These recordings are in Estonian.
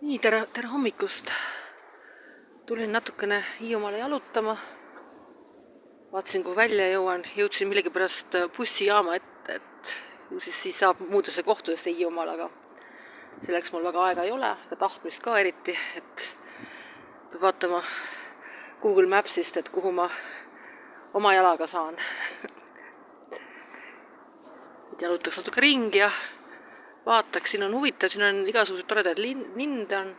Nii, tere hommikust. Tulin natukene Hiiumaale jalutama. Vaatasin, kui välja jõuan. Jõudsin millegipärast bussijaama ette, et ju siis saab muudesse kohtadesse Hiiumaal, aga selleks mul väga aega ei ole, ja tahtmist ka eriti, et peab vaatama Google Mapsist, et kuhu ma oma jalaga saan. Jalutaks natuke ringi ja vaataks, siin on huvitav, siin on igasugused toredad linde on.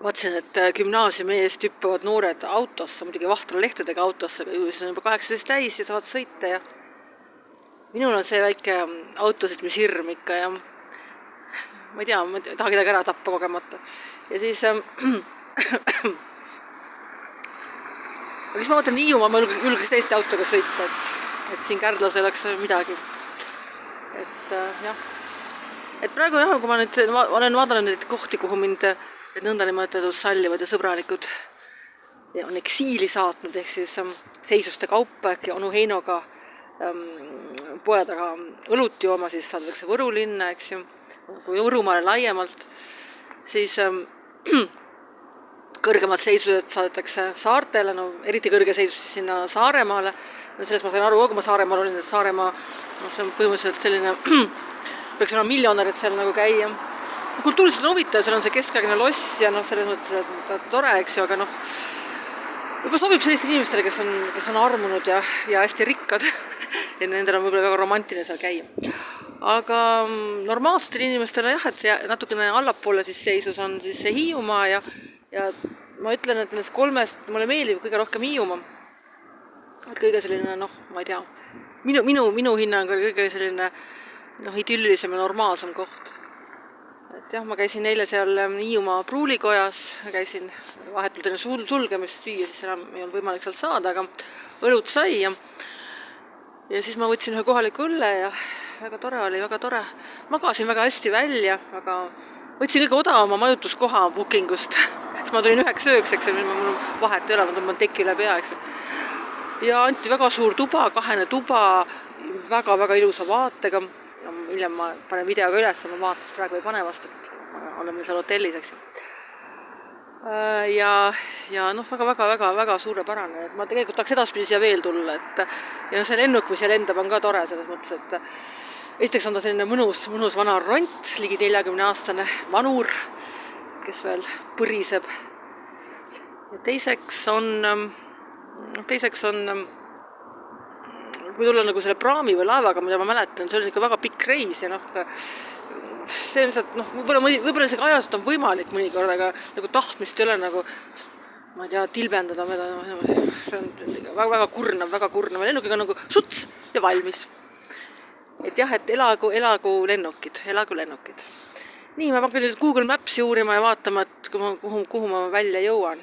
Vaatasin, et gümnaasiumi eest hüppavad noored autosse, muidugi vahralehtedega autosse, aga ju siis on juba 18 täis ja saavad sõita ja minul on see väike autosõitmise hirm ikka ja ma ei tea, ma ei taha kedagi ära tappa kogemata. Ja siis aga siis ma vaatan Hiiumaa, ma julgeks teiste autoga sõita, et siin Kärdlas ei oleks midagi. Et jah. Et praegu jah, kui ma nüüd olen vaadanud neid kohti, kuhu mind nõnda nimetatud sallivad ja sõbranikud ja on eksiili saatnud, ehk siis seisuste kaupa, ehk onu Heinoga poe taga õlut jooma, siis saadakse Võru linna, eks ju, kui Võrumaale laiemalt, siis kõrgemad seisused saadetakse saartele, no eriti kõrge seisus sinna Saaremaale. No sellest ma sain aru, kui ma Saaremaal olin, et Saaremaa, see on põhimõtteliselt selline, peaks olema miljonär, et seal nagu käia. Kultuuriliselt on huvitav, seal on see keskaegne loss ja selles mõttes, et tore, eks ju, aga juba sobib selliste inimestele, kes on armunud ja hästi rikkad ja nendel on võib-olla väga romantiline seal käia. Aga normaalsetele inimestele jah, et see natukene allapoole siis seisus on siis see Hiiumaa ja ma ütlen, et nendest kolmest mulle meeldib kõige rohkem Hiiumaa. Et kõige selline, ma ei tea, minu hinnang oli kõige selline idüllisem ja normaalsem koht. Et jah, ma käisin eile seal Hiiumaa pruulikojas, käisin vahetult enne sulgemist süüa, siis enam ei olnud võimalik sealt saada, aga õlut sai ja siis ma võtsin ühe kohaliku õlle ja väga tore oli, väga tore. Magasin väga hästi välja, aga võtsin kõige odavama majutuskoha bookingust, siis ma tulin 9 ööks, eks, mul vahet ei ole, ma tõmban teki üle pea, eks. Ja anti väga suur tuba, 2 tuba, väga-väga ilusa vaatega. Hiljem ma panen videoga üles, ma vaatan, praegu ei pane vast, et oleme seal hotellis, eks. Ja väga suurepärane. Ma tegelikult tahaks edaspidi siia veel tulla, ja see lennuk, mis seal lendab, on ka tore selles mõttes, et esiteks on ta selline mõnus vana ront, ligi 40-aastane vanur, kes veel põriseb. Ja teiseks on kui tulla nagu selle praami või laevaga, mida ma mäletan, see oli ikka väga pikk reis ja see lihtsalt, võib-olla see ajaliselt on võimalik mõnikord, aga nagu tahtmist ei ole nagu, ma ei tea, tilbendada, see on väga kurnav, lennukiga nagu suts ja valmis. Et jah, et elagu lennukid. Nii, ma hakkan nüüd Google Mapsi uurima ja vaatama, et kuhu ma välja jõuan.